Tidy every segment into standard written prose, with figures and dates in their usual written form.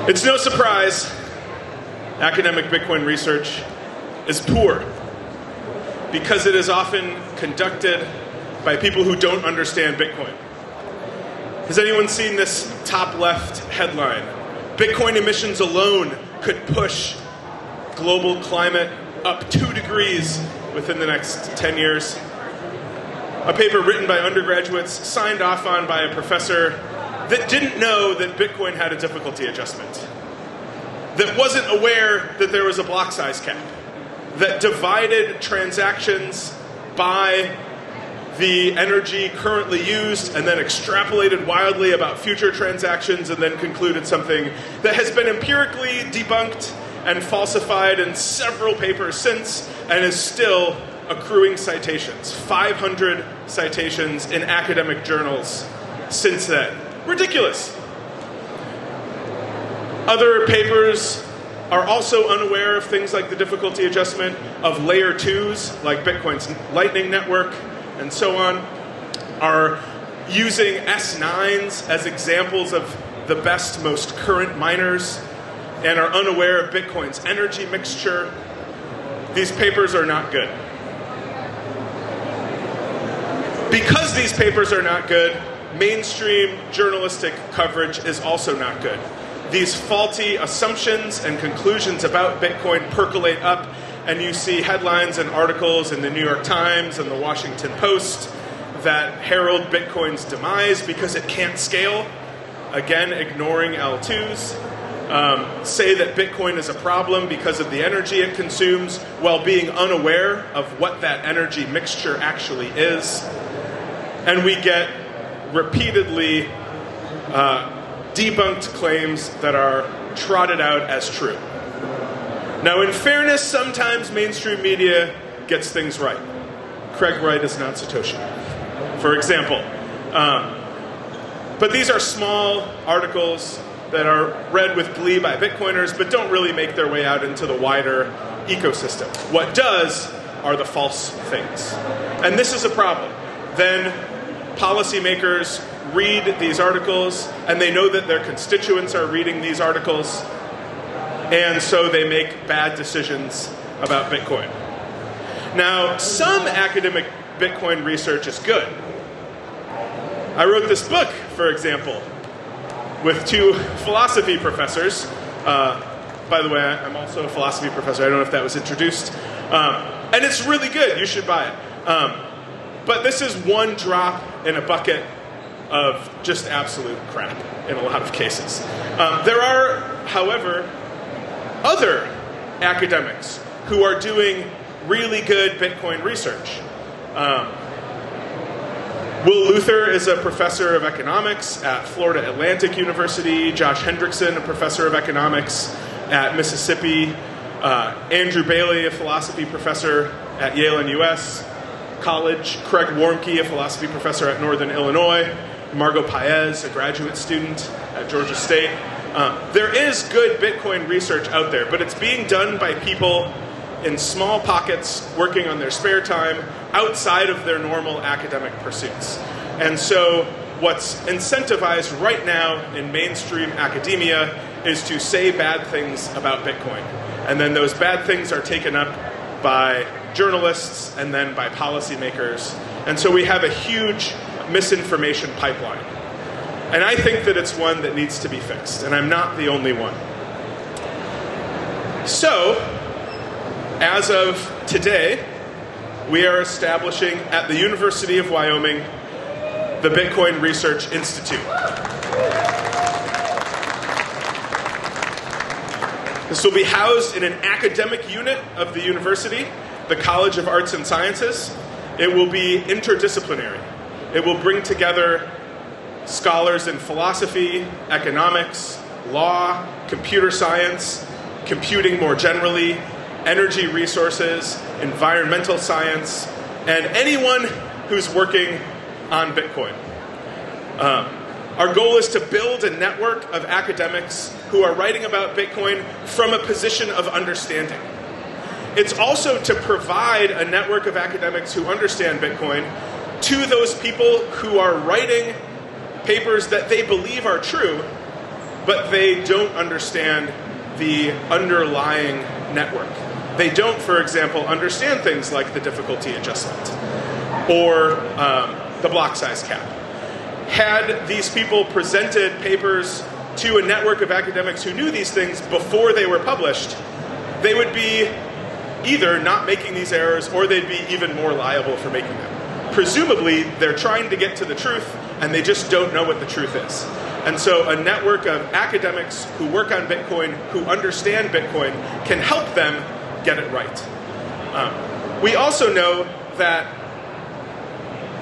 It's no surprise academic Bitcoin research is poor because it is often conducted by people who don't understand Bitcoin. Has anyone seen this top left headline? Bitcoin emissions alone could push global climate up 2 degrees within the next 10 years. A paper written by undergraduates, signed off on by a professor that didn't know that Bitcoin had a difficulty adjustment, that wasn't aware that there was a block size cap, that divided transactions by the energy currently used and then extrapolated wildly about future transactions and then concluded something that has been empirically debunked and falsified in several papers since and is still accruing citations. 500 citations in academic journals since then. Ridiculous. Other papers are also unaware of things like the difficulty adjustment of layer 2s, like Bitcoin's Lightning Network and so on, are using S9s as examples of the best, most current miners, and are unaware of Bitcoin's energy mixture. These papers are not good. Because these papers are not good, mainstream journalistic coverage is also not good. These faulty assumptions and conclusions about Bitcoin percolate up, and you see headlines and articles in the New York Times and the Washington Post that herald Bitcoin's demise because it can't scale, again ignoring L2s, say that Bitcoin is a problem because of the energy it consumes while being unaware of what that energy mixture actually is. And we get repeatedly debunked claims that are trotted out as true. Now, in fairness, sometimes mainstream media gets things right. Craig Wright is not Satoshi, for example. But these are small articles that are read with glee by Bitcoiners, but don't really make their way out into the wider ecosystem. What does are the false things. And this is a problem. Then policymakers read these articles, and they know that their constituents are reading these articles, and so they make bad decisions about Bitcoin. Now, some academic Bitcoin research is good. I wrote this book, for example, with 2 philosophy professors. By the way, I'm also a philosophy professor. I don't know if that was introduced. And it's really good. You should buy it. But this is one drop in a bucket of just absolute crap in a lot of cases. There are, however, other academics who are doing really good Bitcoin research. Will Luther is a professor of economics at Florida Atlantic University. Josh Hendrickson, a professor of economics at Mississippi. Andrew Bailey, a philosophy professor at Yale and US College. Craig Warmke, a philosophy professor at Northern Illinois. Margot Paez, a graduate student at Georgia State. There is good Bitcoin research out there, but it's being done by people in small pockets working on their spare time outside of their normal academic pursuits. And so what's incentivized right now in mainstream academia is to say bad things about Bitcoin. And then those bad things are taken up by journalists and then by policymakers. And so we have a huge misinformation pipeline. And I think that it's one that needs to be fixed. And I'm not the only one. So, as of today, we are establishing at the University of Wyoming the Bitcoin Research Institute. This will be housed in an academic unit of the university, the College of Arts and Sciences. It will be interdisciplinary. It will bring together scholars in philosophy, economics, law, computer science, computing more generally, energy resources, environmental science, and anyone who's working on Bitcoin. Our goal is to build a network of academics who are writing about Bitcoin from a position of understanding. It's also to provide a network of academics who understand Bitcoin to those people who are writing papers that they believe are true but they don't understand the underlying network. They don't, for example, understand things like the difficulty adjustment or the block size cap. Had these people presented papers to a network of academics who knew these things before they were published, they would be either not making these errors or they'd be even more liable for making them. Presumably, they're trying to get to the truth and they just don't know what the truth is. And so a network of academics who work on Bitcoin, who understand Bitcoin, can help them get it right. We also know that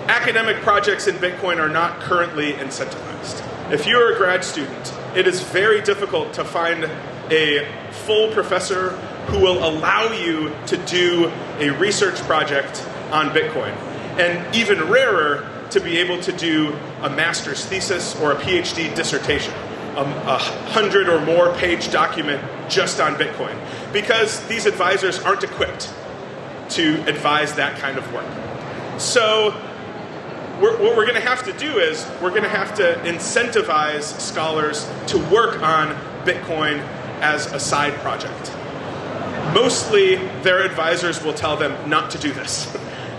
academic projects in Bitcoin are not currently incentivized. If you're a grad student, it is very difficult to find a full professor who will allow you to do a research project on Bitcoin, and even rarer to be able to do a master's thesis or a PhD dissertation, a 100 or more page document just on Bitcoin, because these advisors aren't equipped to advise that kind of work. So what we're going to have to do is we're going to have to incentivize scholars to work on Bitcoin as a side project. Mostly, their advisors will tell them not to do this.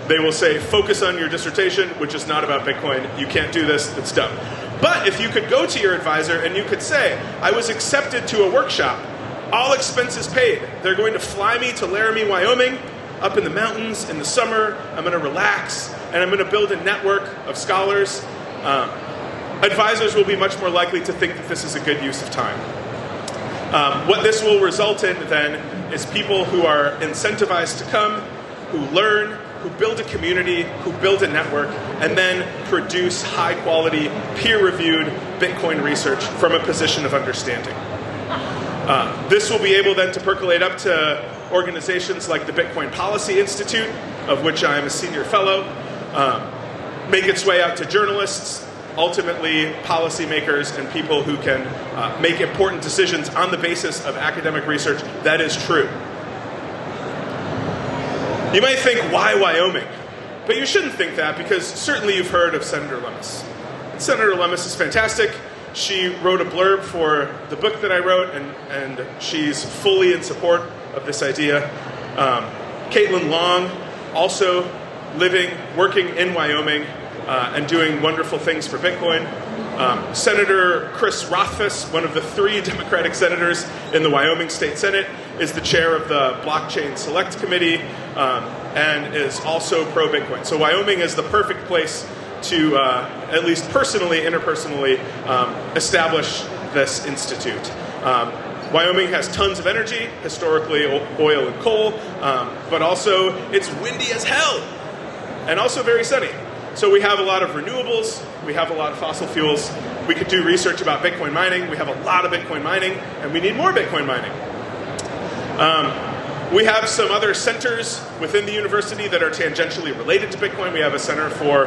They will say, focus on your dissertation, which is not about Bitcoin. You can't do this. It's dumb. But if you could go to your advisor and you could say, I was accepted to a workshop, all expenses paid. They're going to fly me to Laramie, Wyoming, up in the mountains in the summer. I'm going to relax, and I'm going to build a network of scholars. Advisors will be much more likely to think that this is a good use of time. What this will result in, then, is people who are incentivized to come, who learn, who build a community, who build a network, and then produce high-quality, peer-reviewed Bitcoin research from a position of understanding. This will be able then to percolate up to organizations like the Bitcoin Policy Institute, of which I am a senior fellow, make its way out to journalists, ultimately policymakers and people who can make important decisions on the basis of academic research that is true. You might think, why Wyoming? But you shouldn't think that, because certainly you've heard of Senator Lummis. Senator Lummis is fantastic. She wrote a blurb for the book that I wrote, and she's fully in support of this idea. Caitlin Long, also living, working in Wyoming, and doing wonderful things for Bitcoin. Senator Chris Rothfuss, one of the 3 Democratic senators in the Wyoming State Senate, is the chair of the Blockchain Select Committee and is also pro-Bitcoin. So Wyoming is the perfect place to, at least personally, interpersonally, establish this institute. Wyoming has tons of energy, historically oil and coal, but also it's windy as hell and also very sunny. So we have a lot of renewables, we have a lot of fossil fuels. We could do research about Bitcoin mining. We have a lot of Bitcoin mining, and we need more Bitcoin mining. We have some other centers within the university that are tangentially related to Bitcoin. We have a center for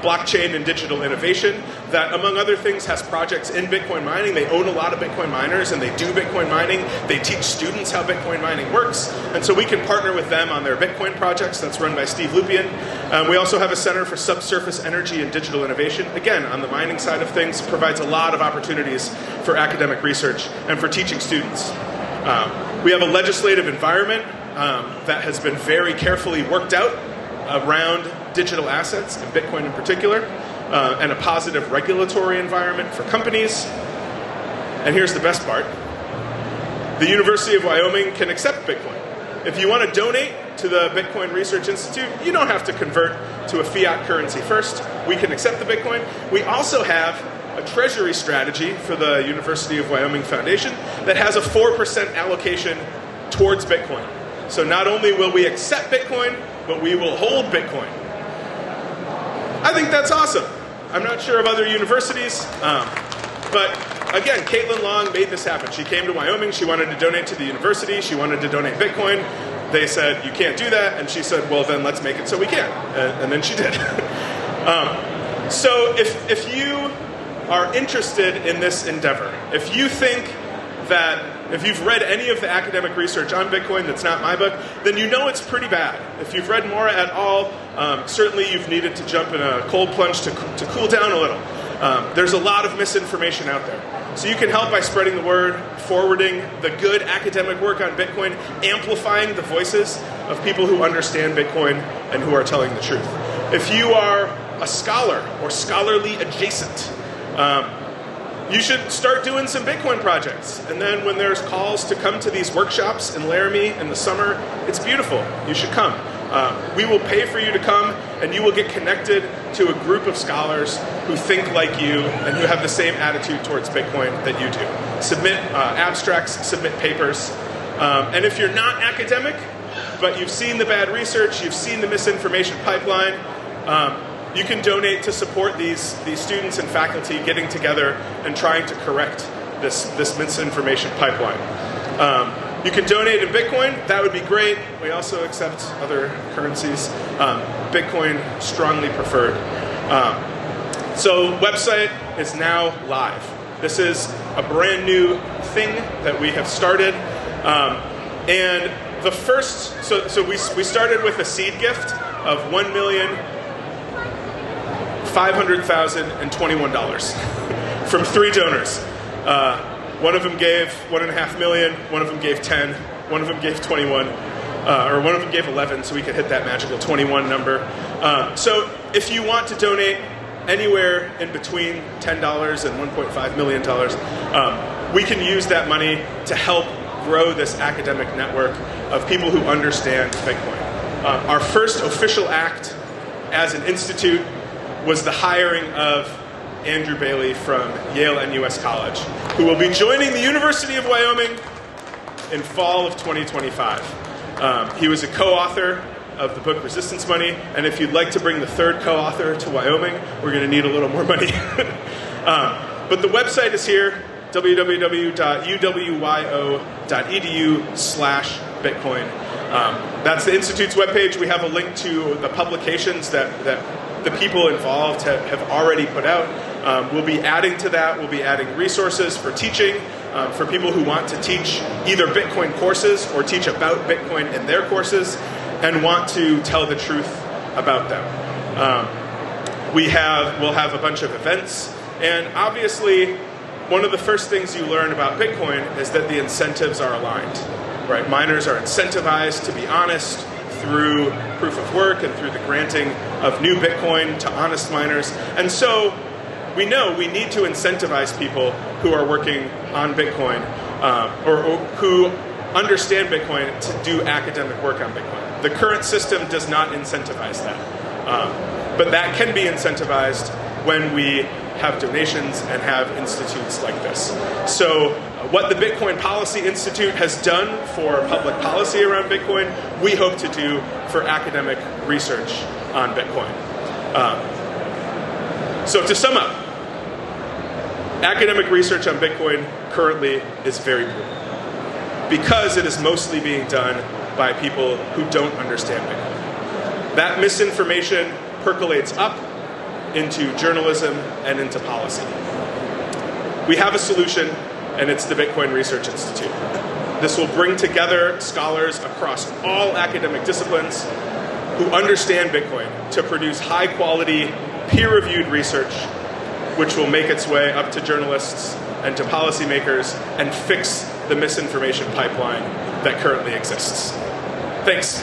blockchain and digital innovation that, among other things, has projects in Bitcoin mining. They own a lot of Bitcoin miners, and they do Bitcoin mining. They teach students how Bitcoin mining works. And so we can partner with them on their Bitcoin projects. That's run by Steve Lupien. We also have a center for subsurface energy and digital innovation. Again, on the mining side of things, provides a lot of opportunities for academic research and for teaching students. We have a legislative environment that has been very carefully worked out around digital assets, and Bitcoin in particular, and a positive regulatory environment for companies. And here's the best part. The University of Wyoming can accept Bitcoin. If you want to donate to the Bitcoin Research Institute, you don't have to convert to a fiat currency first. We can accept the Bitcoin. We also have a treasury strategy for the University of Wyoming Foundation that has a 4% allocation towards Bitcoin. So not only will we accept Bitcoin, but we will hold Bitcoin. I think that's awesome. I'm not sure of other universities, but again, Caitlin Long made this happen. She came to Wyoming, she wanted to donate to the university, she wanted to donate Bitcoin. They said, you can't do that, and she said, well then let's make it so we can. And then she did. So if you are interested in this endeavor, if you think that, if you've read any of the academic research on Bitcoin that's not my book, then you know it's pretty bad. If you've read more at all, certainly you've needed to jump in a cold plunge to cool down a little. There's a lot of misinformation out there. So you can help by spreading the word, forwarding the good academic work on Bitcoin, amplifying the voices of people who understand Bitcoin and who are telling the truth. If you are a scholar or scholarly adjacent, you should start doing some Bitcoin projects. And then when there's calls to come to these workshops in Laramie in the summer, it's beautiful. You should come. We will pay for you to come, and you will get connected to a group of scholars who think like you and who have the same attitude towards Bitcoin that you do. Submit abstracts, submit papers. And if you're not academic, but you've seen the bad research, you've seen the misinformation pipeline, you can donate to support these students and faculty getting together and trying to correct this misinformation pipeline. You can donate in Bitcoin. That would be great. We also accept other currencies. Bitcoin, strongly preferred. So website is now live. This is a brand new thing that we have started. And the first, so we started with a seed gift of $1,500,021 from 3 donors. One of them gave $1.5 million, one of them gave 10, one of them gave 21, or one of them gave 11, so we could hit that magical 21 number. So if you want to donate anywhere in between $10 and $1.5 million, we can use that money to help grow this academic network of people who understand Bitcoin. Our first official act as an institute was the hiring of Andrew Bailey from Yale and US College, who will be joining the University of Wyoming in fall of 2025. He was a co-author of the book Resistance Money, and if you'd like to bring the third co-author to Wyoming, we're going to need a little more money. But the website is here, www.uwyo.edu/Bitcoin. That's the Institute's webpage. We have a link to the publications that the people involved have already put out. We'll be adding to that. We'll be adding resources for teaching, for people who want to teach either Bitcoin courses or teach about Bitcoin in their courses and want to tell the truth about them. We'll have a bunch of events, and obviously one of the first things you learn about Bitcoin is that the incentives are aligned. Right? Miners are incentivized to be honest through proof of work and through the granting of new Bitcoin to honest miners. And so we know we need to incentivize people who are working on Bitcoin or who understand Bitcoin to do academic work on Bitcoin. The current system does not incentivize that. But that can be incentivized when we have donations and have institutes like this. So what the Bitcoin Policy Institute has done for public policy around Bitcoin, we hope to do for academic research on Bitcoin. So to sum up, academic research on Bitcoin currently is very poor because it is mostly being done by people who don't understand Bitcoin. That misinformation percolates up into journalism and into policy. We have a solution, and it's the Bitcoin Research Institute. This will bring together scholars across all academic disciplines who understand Bitcoin to produce high-quality, peer-reviewed research, which will make its way up to journalists and to policymakers and fix the misinformation pipeline that currently exists. Thanks.